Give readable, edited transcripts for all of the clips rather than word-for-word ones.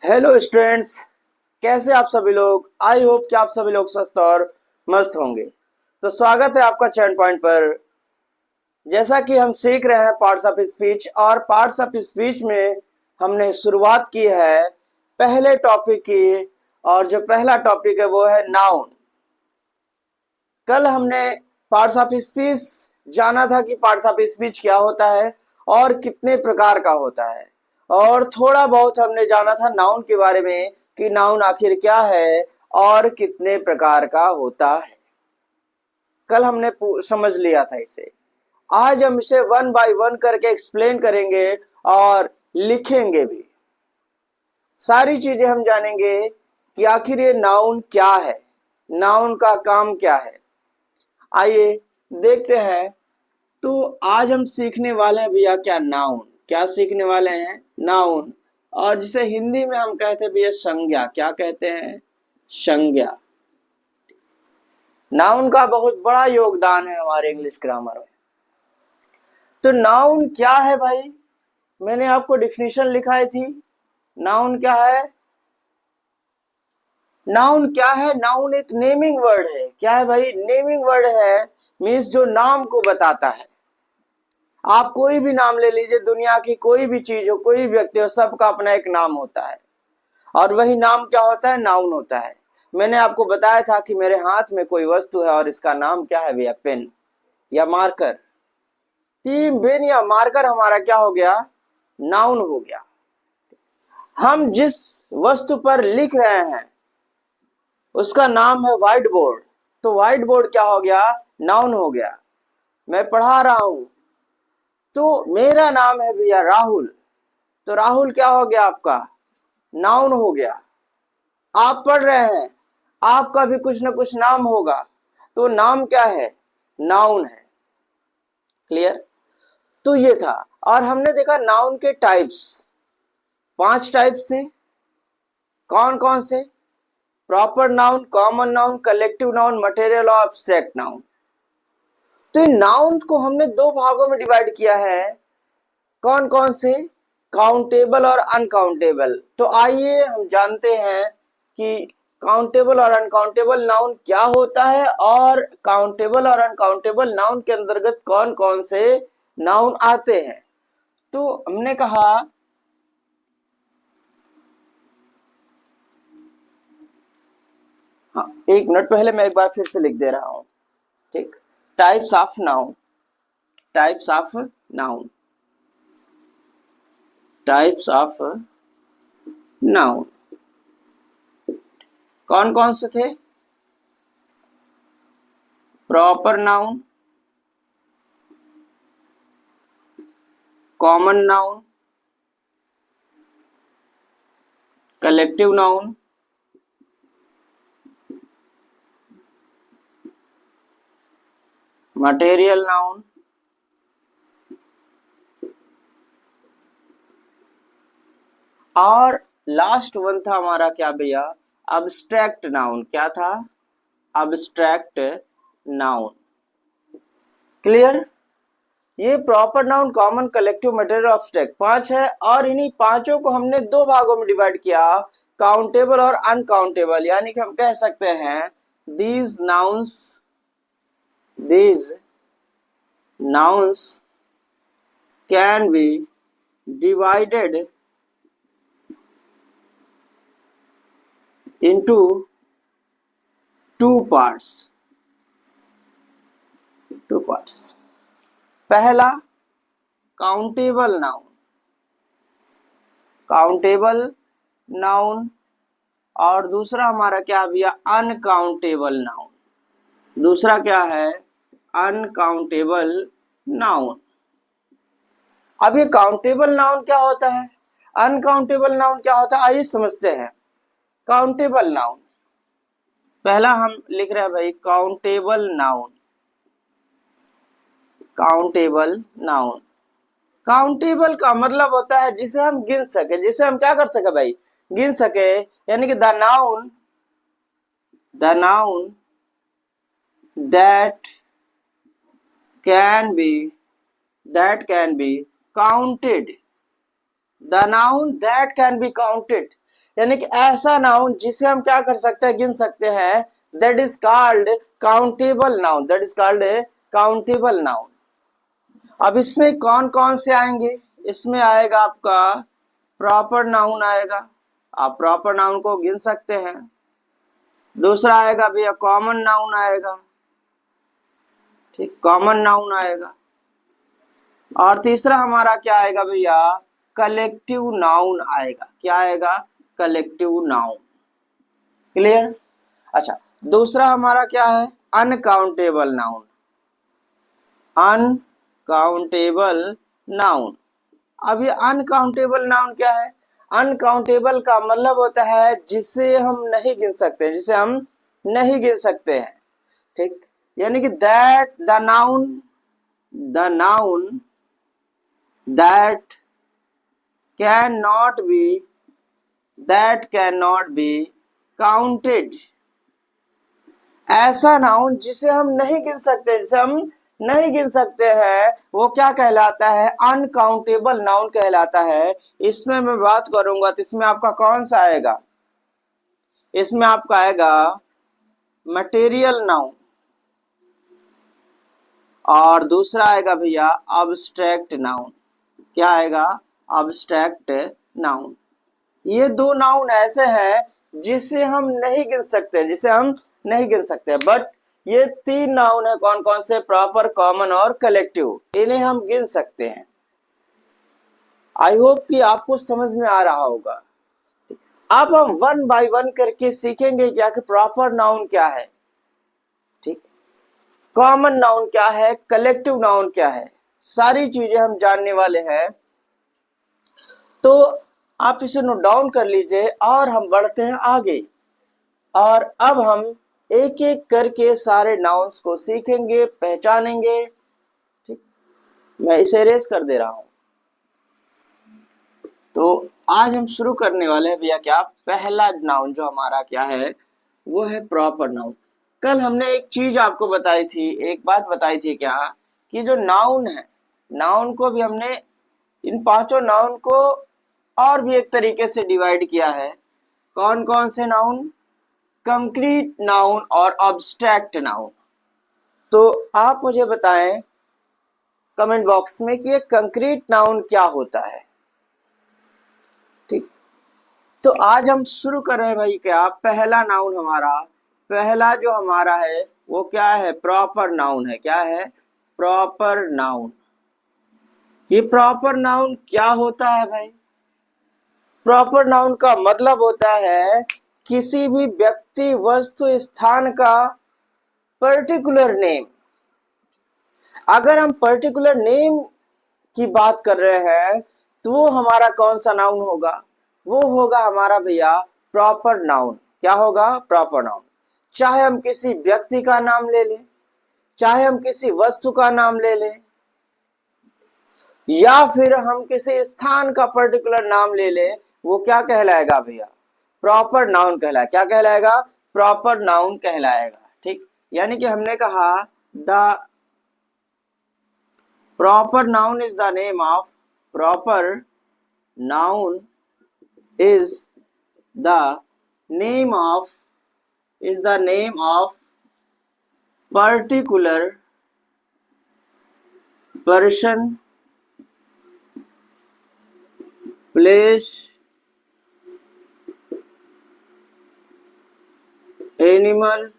Hello students. कैसे आप सभी लोग। आई होप कि आप सभी लोग स्वस्थ और मस्त होंगे। तो स्वागत है आपका चैन पॉइंट पर। जैसा कि हम सीख रहे हैं पार्ट्स ऑफ स्पीच, और पार्ट्स ऑफ स्पीच में हमने शुरुआत की है पहले टॉपिक की। और जो पहला टॉपिक है वो है नाउन। कल हमने पार्ट्स ऑफ स्पीच जाना था कि पार्ट्स ऑफ स्पीच क्या होता है और कितने प्रकार का होता है, और थोड़ा बहुत हमने जाना था नाउन के बारे में कि नाउन आखिर क्या है और कितने प्रकार का होता है। कल हमने समझ लिया था इसे। आज हम इसे वन बाय वन करके एक्सप्लेन करेंगे और लिखेंगे भी। सारी चीजें हम जानेंगे कि आखिर ये नाउन क्या है, नाउन का काम क्या है। आइए देखते हैं। तो आज हम सीखने वाले हैं भैया क्या नाउन। क्या सीखने वाले हैं? नाउन। और जिसे हिंदी में हम कहते हैं भैया संज्ञा। क्या कहते हैं? संज्ञा। नाउन का बहुत बड़ा योगदान है हमारे इंग्लिश ग्रामर में। तो नाउन क्या है भाई? मैंने आपको डिफिनीशन लिखाई थी। नाउन क्या है? नाउन क्या है? नाउन एक नेमिंग वर्ड है। क्या है भाई? नेमिंग वर्ड है। मीन्स जो नाम को बताता है। आप कोई भी नाम ले लीजिए, दुनिया की कोई भी चीज हो, कोई भी व्यक्ति हो, सबका अपना एक नाम होता है। और वही नाम क्या होता है? नाउन होता है। मैंने आपको बताया था कि मेरे हाथ में कोई वस्तु है और इसका नाम क्या है भैया? पेन या मार्कर। तीन पेन या मार्कर हमारा क्या हो गया? नाउन हो गया। हम जिस वस्तु पर लिख रहे हैं उसका नाम है व्हाइट बोर्ड। तो व्हाइट बोर्ड क्या हो गया? नाउन हो गया। मैं पढ़ा रहा हूं तो मेरा नाम है भैया राहुल। तो राहुल क्या हो गया आपका? नाउन हो गया। आप पढ़ रहे हैं, आपका भी कुछ ना कुछ नाम होगा, तो नाम क्या है? नाउन है। क्लियर? तो ये था। और हमने देखा नाउन के टाइप्स। 5 टाइप्स थे। कौन कौन से? Proper noun, common noun, collective noun, material और एब्स्ट्रैक्ट नाउन। तो इन नाउन को हमने 2 भागों में डिवाइड किया है। कौन कौन से? काउंटेबल और अनकाउंटेबल। तो आइए हम जानते हैं कि काउंटेबल और अनकाउंटेबल नाउन क्या होता है, और काउंटेबल और अनकाउंटेबल नाउन के अंतर्गत कौन कौन से नाउन आते हैं। तो हमने कहा हाँ, 1 मिनट पहले मैं एक बार फिर से लिख दे रहा हूं। ठीक। Types of noun. Types of noun. Types of noun कौन कौन से थे? Proper noun, common noun, collective noun, material noun, और लास्ट वन था हमारा क्या भैया? Abstract noun. क्या था? Abstract noun. क्लियर? ये proper noun, common, collective, material, abstract 5 है। और इन्हीं पांचों को हमने 2 भागों में डिवाइड किया, काउंटेबल और अनकाउंटेबल। यानी कि हम कह सकते हैं these nouns can be divided into 2 parts। पहला काउंटेबल नाउन। Countable noun. और दूसरा हमारा क्या भैया? Uncountable noun. दूसरा क्या है? Uncountable noun. अब ये काउंटेबल नाउन क्या होता है, अनकाउंटेबल नाउन क्या होता है, आइए समझते हैं। काउंटेबल नाउन, पहला हम लिख रहे हैं भाई countable noun. Countable noun. Countable का मतलब होता है जिसे हम गिन सके, जिसे हम क्या कर सके भाई? गिन सके। यानी कि the noun that can be counted. The noun that can be counted. यानी कि ऐसा नाउन जिसे हम क्या कर सकते हैं, गिन सकते हैं, that is called countable noun, that is called countable noun. अब इसमें कौन कौन से आएंगे, इसमें आएगा आपका प्रॉपर नाउन आएगा, आप प्रॉपर नाउन को गिन सकते हैं। दूसरा आएगा भैया कॉमन नाउन आएगा, ठीक, कॉमन नाउन आएगा। और तीसरा हमारा क्या आएगा भैया, कलेक्टिव नाउन आएगा। क्या आएगा, कलेक्टिव नाउन। क्लियर। अच्छा, दूसरा हमारा क्या है, अनकाउंटेबल नाउन, अनकाउंटेबल नाउन। अब ये अनकाउंटेबल नाउन क्या है, अनकाउंटेबल का मतलब होता है जिसे हम नहीं गिन सकते, जिसे हम नहीं गिन सकते हैं, ठीक। यानी कि that the noun that can not be counted. ऐसा नाउन जिसे हम नहीं गिन सकते, जिसे हम नहीं गिन सकते हैं, वो क्या कहलाता है, अनकाउंटेबल नाउन कहलाता है। इसमें मैं बात करूंगा तो इसमें आपका कौन सा आएगा, इसमें आपका आएगा मटेरियल नाउन, और दूसरा आएगा भैया अब्स्ट्रैक्ट नाउन। क्या आएगा, अब्स्ट्रैक्ट नाउन। ये दो नाउन ऐसे हैं जिसे हम नहीं गिन सकते, जिसे हम नहीं गिन सकते, बट ये तीन नाउन है, कौन कौन से, प्रॉपर, कॉमन और कलेक्टिव, इन्हें हम गिन सकते हैं। आई होप कि आपको समझ में आ रहा होगा। अब हम वन बाय वन करके सीखेंगे क्या कि प्रॉपर नाउन क्या है, ठीक, कॉमन नाउन क्या है, कलेक्टिव नाउन क्या है, सारी चीजें हम जानने वाले हैं। तो आप इसे नोट डाउन कर लीजिए और हम बढ़ते हैं आगे। और अब हम एक एक करके सारे नाउन्स को सीखेंगे, पहचानेंगे, ठीक। मैं इसे इरेज कर दे रहा हूं। तो आज हम शुरू करने वाले हैं भैया क्या, पहला नाउन जो हमारा क्या है, वो है प्रॉपर नाउन। कल हमने एक चीज आपको बताई थी, एक बात बताई थी क्या, कि जो नाउन है, नाउन को भी हमने, इन पांचों नाउन को और भी एक तरीके से डिवाइड किया है। कौन कौन से नाउन, कंक्रीट नाउन और अब्स्ट्रैक्ट नाउन। तो आप मुझे बताएं कमेंट बॉक्स में कि ये कंक्रीट नाउन क्या होता है, ठीक। तो आज हम शुरू कर रहे हैं भाई क्या, पहला नाउन हमारा, पहला जो हमारा है वो क्या है, प्रॉपर नाउन है। क्या है, प्रॉपर नाउन। ये प्रॉपर नाउन क्या होता है भाई, प्रॉपर नाउन का मतलब होता है किसी भी व्यक्ति, वस्तु, स्थान का पर्टिकुलर नेम। अगर हम पर्टिकुलर नेम की बात कर रहे हैं तो वो हमारा कौन सा नाउन होगा, वो होगा हमारा भैया प्रॉपर नाउन। क्या होगा, प्रॉपर नाउन। चाहे हम किसी व्यक्ति का नाम ले लें, चाहे हम किसी वस्तु का नाम ले लें, या फिर हम किसी स्थान का पर्टिकुलर नाम ले लें, वो क्या कहलाएगा भैया, प्रॉपर नाउन कहलाएगा। क्या कहलाएगा, प्रॉपर नाउन कहलाएगा, ठीक। यानी कि हमने कहा the proper noun is the name of, proper noun is the name of, is the name of particular person, place, animal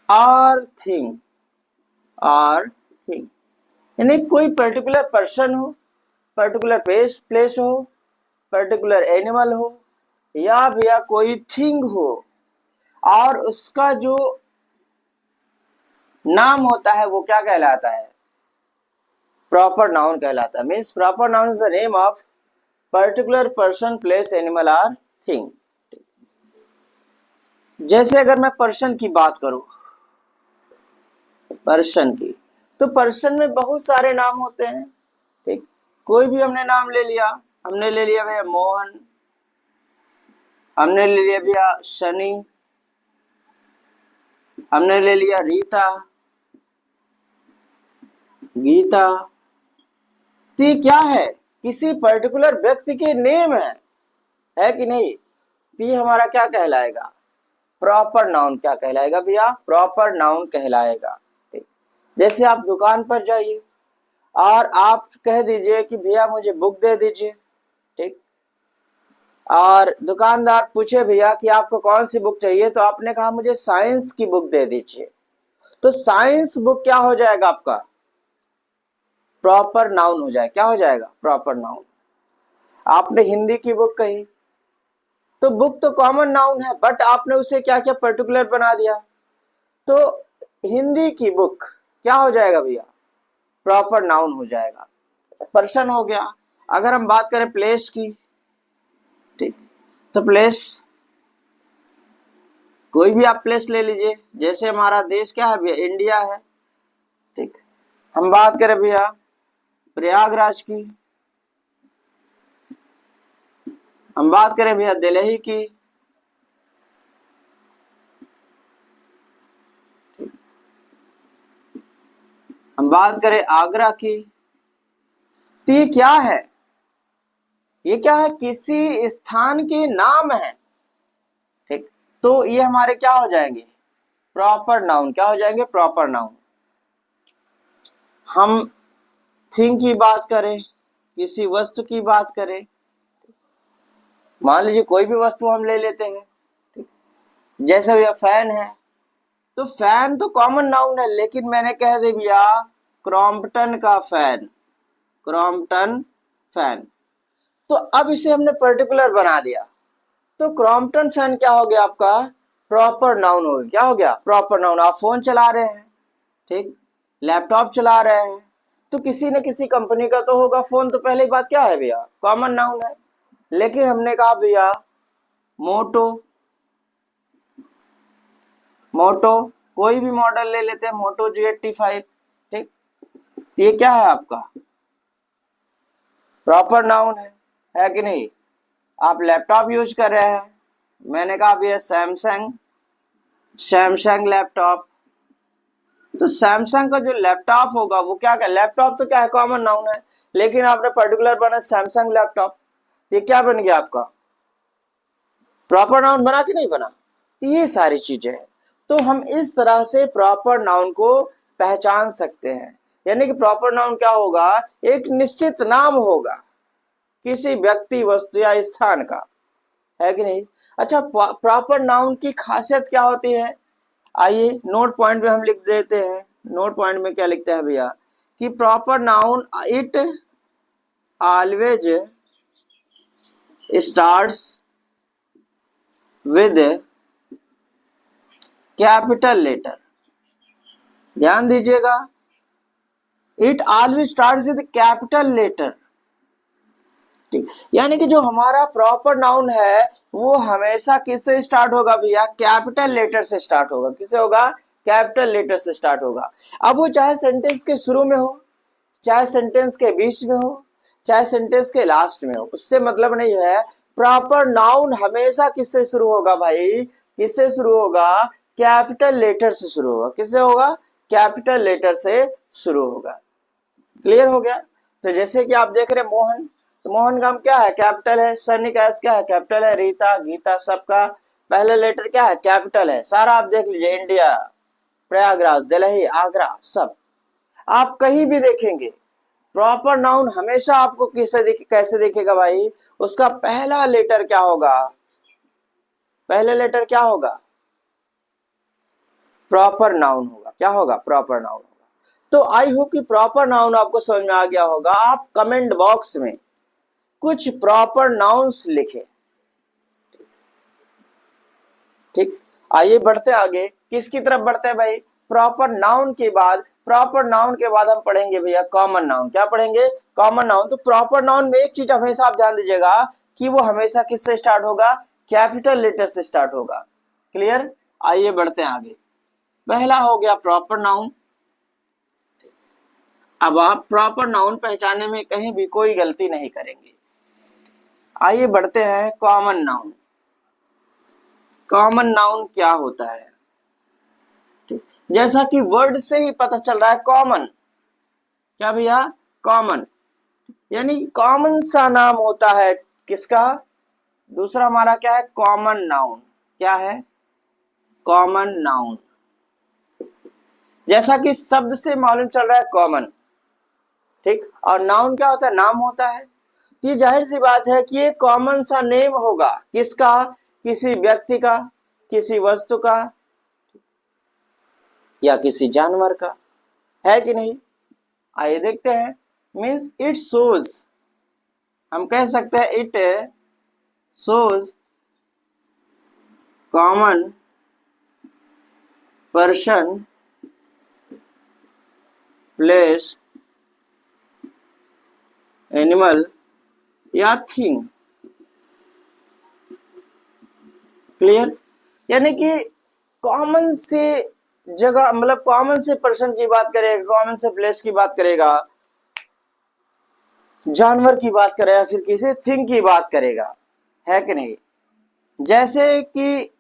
or thing, or thing। यानी कोई पर्टिकुलर पर्सन हो, पर्टिकुलर प्लेस हो, पर्टिकुलर एनिमल हो, या भैया कोई thing हो, और उसका जो नाम होता है वो क्या कहलाता है, प्रॉपर नाउन कहलाता है। Means proper noun is the name of particular person, place, animal और थिंग। जैसे अगर मैं पर्सन की बात करूं, पर्सन की, तो पर्सन में बहुत सारे नाम होते हैं, ठीक। कोई भी हमने नाम ले लिया, हमने ले लिया भैया मोहन, हमने ले लिया भैया शनि, हमने ले लिया रीता, गीता। तो ये क्या है, किसी पर्टिकुलर व्यक्ति के नेम है, है कि नहीं? तो ये हमारा क्या कहलाएगा? प्रॉपर नाउन क्या कहलाएगा भैया? प्रॉपर नाउन कहलाएगा। ठीक। जैसे आप दुकान पर जाइए और आप कह दीजिए कि भैया मुझे बुक दे दीजिए, ठीक, और दुकानदार पूछे भैया कि आपको कौन सी बुक चाहिए, तो आपने कहा मुझे साइंस की बुक दे दीजिए, तो साइंस बुक क्या हो जाएगा आपका? प्रॉपर नाउन हो जाएगा। क्या हो जाएगा? Proper noun. आपने हिंदी की बुक कही, तो बुक तो कॉमन नाउन है, बट आपने उसे क्या क्या पर्टिकुलर बना दिया, तो हिंदी की बुक क्या हो जाएगा भैया? प्रॉपर नाउन हो जाएगा। पर्सन हो गया। अगर हम बात करें प्लेस की, ठीक, तो प्लेस कोई भी आप प्लेस ले लीजिए। जैसे हमारा देश क्या है भैया? इंडिया है, ठीक। हम बात करें भैया प्रयागराज की, हम बात करें भैया दिल्ली की, हम बात करें आगरा की, तो ये क्या है? ये क्या है? किसी स्थान के नाम है, ठीक। तो ये हमारे क्या हो जाएंगे? Proper noun. क्या हो जाएंगे? Proper noun. हम थिंग की बात करें, किसी वस्तु की बात करें, मान लीजिए कोई भी वस्तु हम ले लेते हैं, ठीक? जैसे भैया फैन है, तो फैन तो कॉमन नाउन है, लेकिन मैंने कह दे भैया क्रॉम्पटन का फैन, क्रॉम्पटन फैन, तो अब इसे हमने पर्टिकुलर बना दिया, तो क्रॉम्पटन फैन क्या हो गया आपका? प्रॉपर नाउन हो गया। क्या हो गया? Proper noun. आप फोन चला रहे हैं, ठीक, लैपटॉप चला रहे हैं, तो किसी न किसी कंपनी का तो होगा फोन, तो पहली बात क्या है भैया? कॉमन नाउन है। लेकिन हमने कहा भैया मोटो, मोटो कोई भी मॉडल ले लेते हैं, मोटो G85, ठीक, ये क्या है आपका? प्रॉपर नाउन है कि नहीं? आप लैपटॉप यूज कर रहे हैं, मैंने कहा भैया सैमसंग, सैमसंग लैपटॉप, तो सैमसंग का जो लैपटॉप होगा वो क्या है? लैपटॉप तो क्या है? कॉमन नाउन है, लेकिन आपने पर्टिकुलर बना सैमसंग लैपटॉप, ये क्या बन गया आपका? प्रॉपर नाउन बना कि नहीं बना? तो ये सारी चीजें हैं। तो हम इस तरह से प्रॉपर नाउन को पहचान सकते हैं। यानी कि प्रॉपर नाउन क्या होगा? एक निश्चित नाम होगा किसी व्यक्ति, वस्तु या स्थान का, है कि नहीं? अच्छा, प्रॉपर नाउन की खासियत क्या होती है? आइए नोट पॉइंट में हम लिख देते हैं। नोट पॉइंट में क्या लिखते हैं भैया? कि proper noun it always starts with capital letter. ध्यान दीजिएगा, it always starts with capital letter, ठीक। यानी कि जो हमारा प्रॉपर नाउन है वो हमेशा किससे स्टार्ट होगा भैया? कैपिटल लेटर से स्टार्ट होगा। किससे होगा? कैपिटल लेटर से स्टार्ट होगा। अब वो चाहे सेंटेंस के शुरू में हो, चाहे सेंटेंस के बीच में हो, चाहे सेंटेंस के लास्ट में हो, उससे मतलब नहीं है। प्रॉपर नाउन हमेशा किससे शुरू होगा भाई? किससे शुरू होगा? कैपिटल लेटर से शुरू होगा। किससे होगा? कैपिटल लेटर से शुरू होगा। क्लियर हो गया? तो जैसे कि आप देख रहे मोहन, तो मोहन का क्या है? कैपिटल है। सनी का क्या है? कैपिटल है। रीता, गीता, सबका पहले लेटर क्या है? कैपिटल है। सारा आप देख लीजिए, इंडिया, प्रयागराज, दिल्ली, आगरा, सब आप कहीं भी देखेंगे, प्रॉपर नाउन हमेशा आपको कैसे दिखेगा भाई? उसका पहला लेटर क्या होगा? पहले लेटर क्या होगा? प्रॉपर नाउन होगा। क्या होगा? प्रॉपर नाउन होगा। तो आई होप कि प्रॉपर नाउन आपको समझ में आ गया होगा। आप कमेंट बॉक्स में कुछ प्रॉपर नाउन्स लिखे, ठीक। आइए बढ़ते आगे। किसकी तरफ बढ़ते हैं भाई? प्रॉपर नाउन के बाद, प्रॉपर नाउन के बाद हम पढ़ेंगे भैया कॉमन नाउन। क्या पढ़ेंगे? Common noun. तो प्रॉपर नाउन में एक चीज हमेशा आप ध्यान दीजिएगा कि वो हमेशा किससे स्टार्ट होगा? कैपिटल लेटर से स्टार्ट होगा। क्लियर? आइए बढ़ते हैं आगे। पहला हो गया प्रॉपर नाउन। अब आप प्रॉपर नाउन पहचानने में कहीं भी कोई गलती नहीं करेंगे। आइए बढ़ते हैं कॉमन नाउन। कॉमन नाउन क्या होता है? जैसा कि वर्ड से ही पता चल रहा है, कॉमन। क्या भैया? कॉमन, यानी कॉमन सा नाम होता है किसका? दूसरा हमारा क्या है, कॉमन नाउन। क्या है, कॉमन नाउन। जैसा कि शब्द से मालूम चल रहा है कॉमन, ठीक, और नाउन क्या होता है, नाम होता है। ये जाहिर सी बात है कि ये कॉमन सा नेम होगा, किसका, किसी व्यक्ति का, किसी वस्तु का, या किसी जानवर का, है कि नहीं। आइए देखते हैं। मीन्स इट शोज, हम कह सकते हैं it shows common person, place, animal या थिंग। क्लियर, यानी कि कॉमन से जगह, मतलब कॉमन से पर्सन की बात करेगा, कॉमन से प्लेस की बात करेगा, जानवर की बात करेगा, फिर किसी थिंग की बात करेगा, है कि नहीं। जैसे कि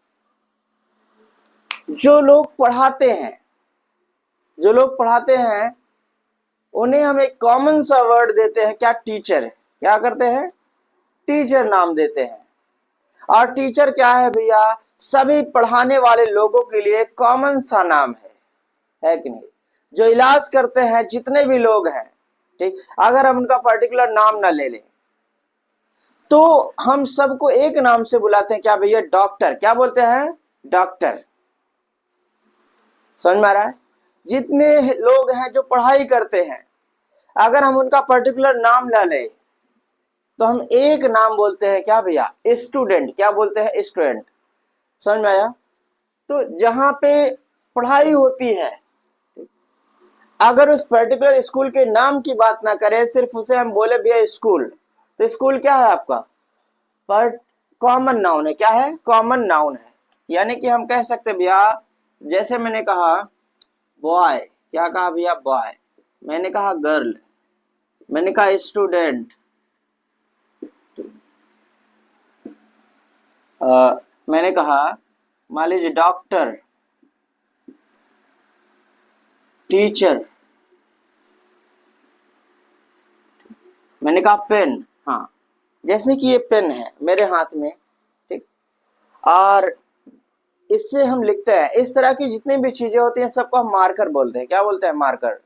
जो लोग पढ़ाते हैं, जो लोग पढ़ाते हैं उन्हें हम एक कॉमन सा वर्ड देते हैं, क्या, टीचर। क्या करते हैं, टीचर नाम देते हैं। और टीचर क्या है भैया, सभी पढ़ाने वाले लोगों के लिए कॉमन सा नाम है कि नहीं। जो इलाज करते हैं जितने भी लोग हैं, ठीक, अगर हम उनका पर्टिकुलर नाम ना ले लें तो हम सबको एक नाम से बुलाते हैं, क्या भैया, डॉक्टर। क्या बोलते हैं, डॉक्टर। समझ में आ रहा है। जितने लोग हैं जो पढ़ाई करते हैं, अगर हम उनका पर्टिकुलर नाम ना लें तो हम एक नाम बोलते हैं, क्या भैया, स्टूडेंट। क्या बोलते हैं, स्टूडेंट। समझ में आया। तो जहां पे पढ़ाई होती है, अगर उस पर्टिकुलर स्कूल के नाम की बात ना करें, सिर्फ उसे हम बोले भैया स्कूल, तो स्कूल क्या है आपका, पर कॉमन नाउन है। क्या है, कॉमन नाउन है। यानी कि हम कह सकते भैया, जैसे मैंने कहा बॉय, क्या कहा भैया, बॉय। मैंने कहा गर्ल, मैंने कहा स्टूडेंट, मैंने कहा मान लीजिए डॉक्टर, टीचर, मैंने कहा पेन। हाँ, जैसे कि ये पेन है मेरे हाथ में, ठीक, और इससे हम लिखते हैं। इस तरह की जितनी भी चीजें होती हैं सबको हम मार्कर बोलते हैं। क्या बोलते हैं, मार्कर।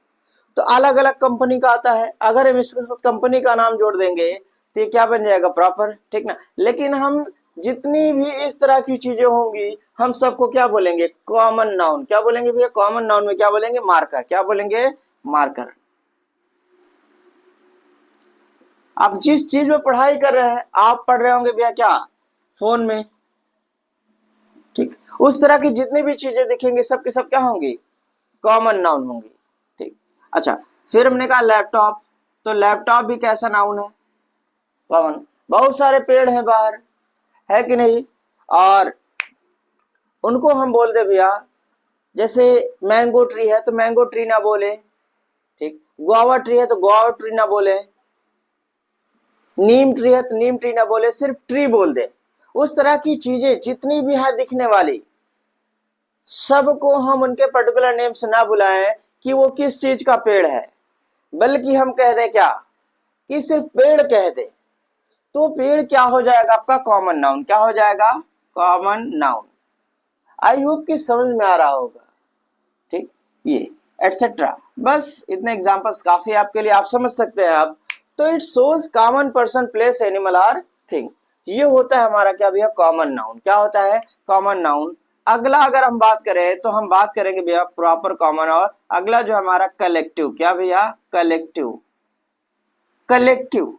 तो अलग अलग कंपनी का आता है, अगर हम इसके साथ कंपनी का नाम जोड़ देंगे तो ये क्या बन जाएगा, प्रॉपर, ठीक ना। लेकिन हम जितनी भी इस तरह की चीजें होंगी हम सबको क्या बोलेंगे, कॉमन नाउन। क्या बोलेंगे भैया, कॉमन नाउन में क्या बोलेंगे, मार्कर। क्या बोलेंगे, मार्कर। आप जिस चीज में पढ़ाई कर रहे हैं, आप पढ़ रहे होंगे भैया क्या, फोन में, ठीक, उस तरह की जितनी भी चीजें दिखेंगी सब की सब क्या होंगी, कॉमन नाउन होंगी, ठीक। अच्छा, फिर हमने कहा लैपटॉप, तो लैपटॉप भी कैसा नाउन है, कॉमन। बहुत सारे पेड़ हैं बाहर, है कि नहीं, और उनको हम बोल दे भैया, जैसे मैंगो ट्री है तो मैंगो ट्री ना बोले, ठीक, गुआवा ट्री है तो गुआवा ट्री ना बोले, नीम ट्री है तो नीम ट्री ना बोले, सिर्फ ट्री बोल दे। उस तरह की चीजें जितनी भी है दिखने वाली, सबको हम उनके पर्टिकुलर नेम से ना बुलाएं कि वो किस चीज का पेड़ है, बल्कि हम कह दें क्या, कि सिर्फ पेड़ कह दे, तो पेड़ क्या हो जाएगा आपका, कॉमन नाउन। क्या हो जाएगा, कॉमन नाउन। आई होप कि समझ में आ रहा होगा, ठीक, ये एटसेट्रा। बस इतने एग्जांपल्स काफी है आपके लिए, आप समझ सकते हैं आप। तो it shows common person, place, animal और थिंग। ये होता है हमारा क्या भैया, कॉमन नाउन। क्या होता है, कॉमन नाउन। अगला अगर हम बात करें तो हम बात करेंगे भैया प्रॉपर कॉमन, और अगला जो हमारा कलेक्टिव। क्या भैया, कलेक्टिव। कलेक्टिव,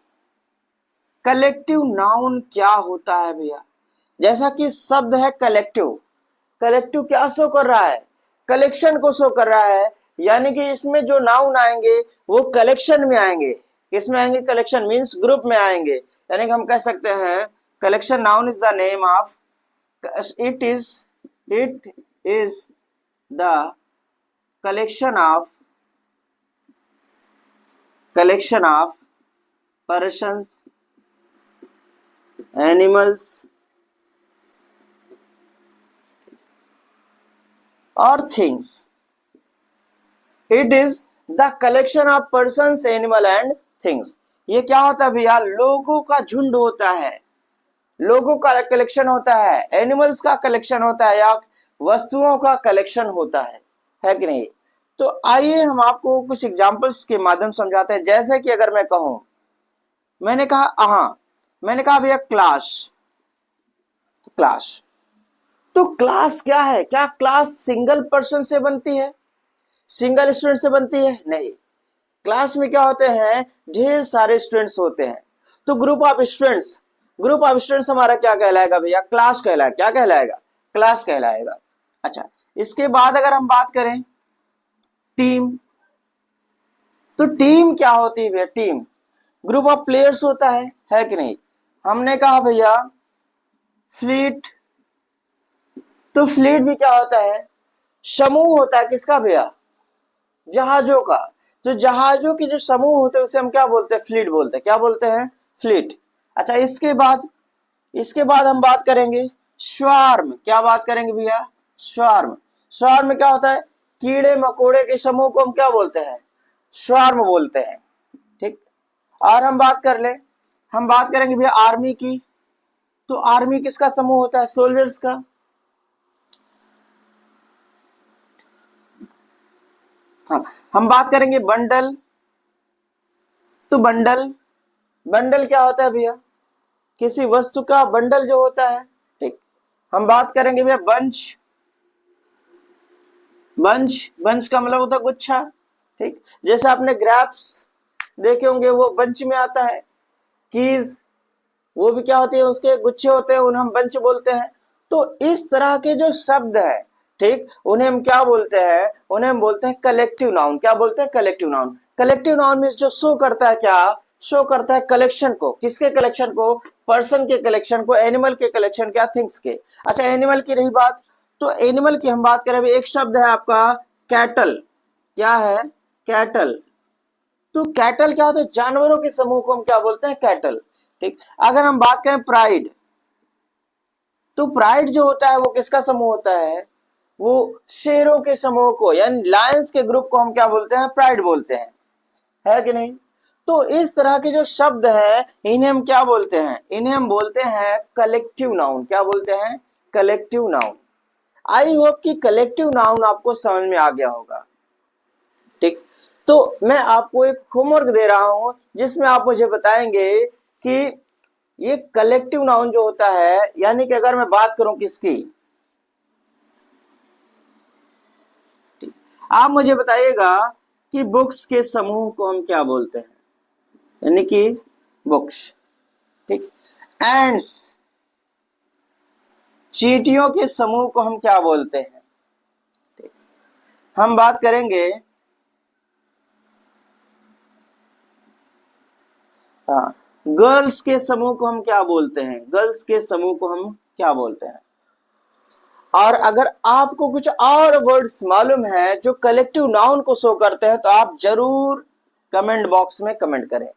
कलेक्टिव नाउन क्या होता है भैया, जैसा कि शब्द है कलेक्टिव, कलेक्टिव क्या शो कर रहा है, कलेक्शन को शो कर रहा है। यानी कि इसमें जो नाउन आएंगे वो कलेक्शन में आएंगे। किस में आएंगे, कलेक्शन मींस ग्रुप में आएंगे। यानी कि हम कह सकते हैं collection noun is the name of, it is the collection of persons, animals or things. It is the collection of persons, animal and things. ये क्या होता है भैया, लोगों का झुंड होता है, लोगों का कलेक्शन होता है, एनिमल्स का कलेक्शन होता है, या वस्तुओं का कलेक्शन होता है कि नहीं। तो आइए हम आपको कुछ एग्जांपल्स के माध्यम समझाते हैं। जैसे कि अगर मैं कहूं, मैंने कहा भैया क्लास, क्लास, तो क्लास क्या है? क्या क्लास सिंगल पर्सन से बनती है, सिंगल स्टूडेंट से बनती है? नहीं। क्लास में क्या होते हैं, ढेर सारे स्टूडेंट्स होते हैं। तो ग्रुप ऑफ स्टूडेंट्स हमारा क्या कहलाएगा भैया? क्लास कहलाएगा। क्या कहलाएगा? क्लास कहलाएगा। अच्छा, इसके बाद अगर हम बात करें टीम, तो टीम क्या होती है भैया? टीम ग्रुप ऑफ प्लेयर्स होता है कि नहीं। हमने कहा भैया फ्लीट, तो फ्लीट भी क्या होता है? समूह होता है। किसका भैया? जहाजों का। तो जहाजों के जो समूह होते हैं उसे हम क्या बोलते हैं? फ्लीट बोलते हैं। क्या बोलते हैं? फ्लीट। अच्छा, इसके बाद हम बात करेंगे स्वार्म। क्या बात करेंगे भैया? स्वार्म। स्वार्म में क्या होता है? कीड़े मकोड़े के समूह को हम क्या बोलते हैं? स्वार्म बोलते हैं। ठीक। और हम बात करेंगे भैया आर्मी की। तो आर्मी किसका समूह होता है? सोल्जर्स का। हाँ, हम बात करेंगे बंडल। तो बंडल क्या होता है भैया? किसी वस्तु का बंडल जो होता है। ठीक। हम बात करेंगे भैया बंच। बंच का मतलब होता है गुच्छा। ठीक। जैसे आपने ग्रेप्स देखे होंगे, वो बंच में आता है। कीज, वो भी क्या होती है? उसके गुच्छे होते हैं, उन्हें हम बंच बोलते हैं। तो इस तरह के जो शब्द है, ठीक, उन्हें हम क्या बोलते हैं? उन्हें हम बोलते हैं कलेक्टिव नाउन। क्या बोलते हैं? Collective noun. Collective noun means जो शो करता है क्या? शो करता है कलेक्शन को। किसके कलेक्शन को? पर्सन के कलेक्शन को, एनिमल के कलेक्शन, क्या थिंग्स के। अच्छा, एनिमल की रही बात, तो एनिमल की हम बात करें, एक शब्द है आपका कैटल। क्या है? कैटल। तो कैटल क्या होता है? जानवरों के समूह को हम क्या बोलते हैं? कैटल। ठीक। अगर हम बात करें प्राइड, तो प्राइड जो होता है वो किसका समूह होता है? वो शेरों के समूह को, यानी लायंस के ग्रुप को हम क्या बोलते हैं? प्राइड बोलते हैं। है कि नहीं। तो इस तरह के जो शब्द है, इन्हें हम क्या बोलते हैं? इन्हें हम बोलते हैं कलेक्टिव नाउन। क्या बोलते हैं? Collective noun. आई होप कि कलेक्टिव नाउन आपको समझ में आ गया होगा। ठीक। तो मैं आपको एक होमवर्क दे रहा हूं, जिसमें आप मुझे बताएंगे कि ये कलेक्टिव नाउन जो होता है, यानी कि अगर मैं बात करूं किसकी, आप मुझे बताइएगा कि बुक्स के समूह को हम क्या बोलते हैं? यानी कि बुक्स। ठीक। एंड्स, चींटियों के समूह को हम क्या बोलते हैं? ठीक। हम बात करेंगे गर्ल्स के समूह को हम क्या बोलते हैं? गर्ल्स के समूह को हम क्या बोलते हैं? और अगर आपको कुछ और वर्ड्स मालूम है जो कलेक्टिव नाउन को शो करते हैं, तो आप जरूर कमेंट बॉक्स में कमेंट करें।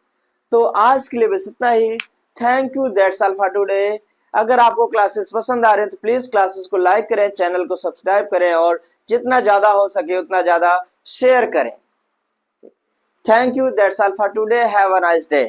तो आज के लिए बस इतना ही। Thank you, that's all for today. अगर आपको क्लासेस पसंद आ रहे हैं तो प्लीज क्लासेस को लाइक करें, चैनल को सब्सक्राइब करें, और जितना ज्यादा हो सके उतना ज्यादा शेयर करें। Thank you, that's all for today. Have a nice day.